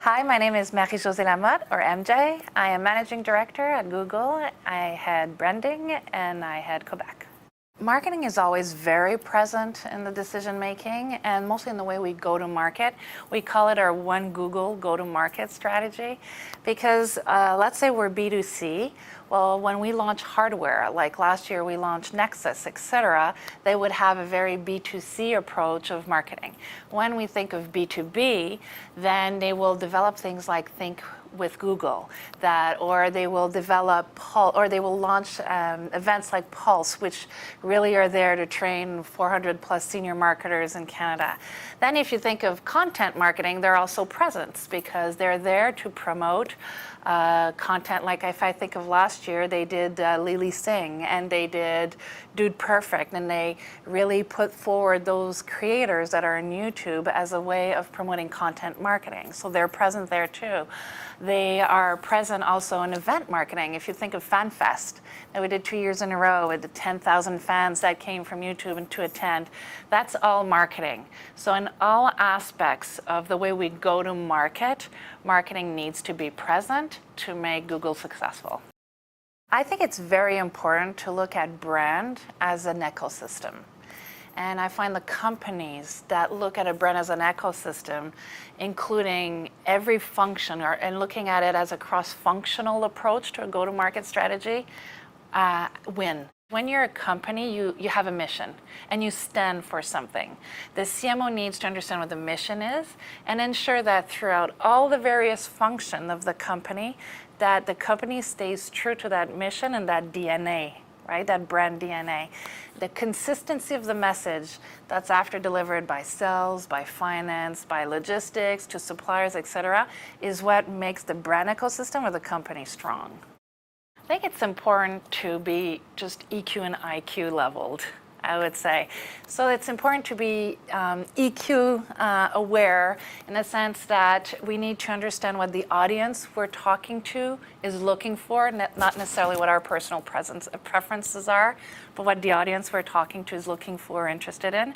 Hi, my name is Marie Josee Lamothe, or MJ. I am Managing Director at Google. I head branding and I head Quebec. Marketing is always very present in the decision making and mostly in the way we go to market. We call it our One Google go-to-market strategy because let's say we're B2C. Well, when we launch hardware, like last year we launched Nexus, etc., they would have a very B2C approach of marketing. When we think of B2B, then they will develop things like Think with Google, or they will develop or they will launch events like Pulse, which really are there to train 400 plus senior marketers in Canada. Then if you think of content marketing, they're also presence because they're there to promote content. Like if I think of last year, they did Lily Singh and they did Dude Perfect, and they really put forward those creators that are on YouTube as a way of promoting content marketing. So they're present there too. They are present also in event marketing. If you think of FanFest that we did 2 years in a row with the 10,000 fans that came from YouTube and to attend, that's all marketing. So in all aspects of the way we go to market, marketing needs to be present to make Google successful. I think it's very important to look at brand as an ecosystem. And I find the companies that look at a brand as an ecosystem, including every function and looking at it as a cross-functional approach to a go-to-market strategy, win. When you're a company, you have a mission and you stand for something. The CMO needs to understand what the mission is and ensure that throughout all the various functions of the company, that the company stays true to that mission and that DNA, right? That brand DNA. The consistency of the message that's after delivered by sales, by finance, by logistics, to suppliers, etc., is what makes the brand ecosystem of the company strong. I think it's important to be just EQ and IQ leveled, I would say. So it's important to be EQ aware in the sense that we need to understand what the audience we're talking to is looking for, not necessarily what our personal preferences are, but what the audience we're talking to is looking for or interested in.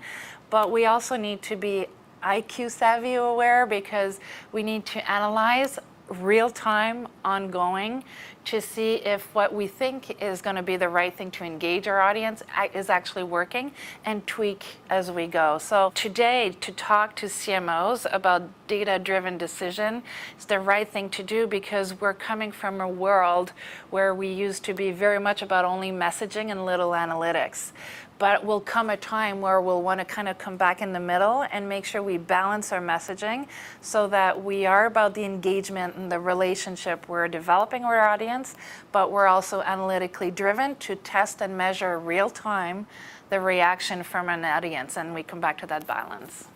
But we also need to be IQ savvy aware because we need to analyze real-time, ongoing, to see if what we think is going to be the right thing to engage our audience is actually working, and tweak as we go. So today, to talk to CMOs about data-driven decision is the right thing to do because we're coming from a world where we used to be very much about only messaging and little analytics. But will come a time where we'll want to kind of come back in the middle and make sure we balance our messaging so that we are about the engagement and the relationship we're developing with our audience, but we're also analytically driven to test and measure real time the reaction from an audience, and we come back to that balance.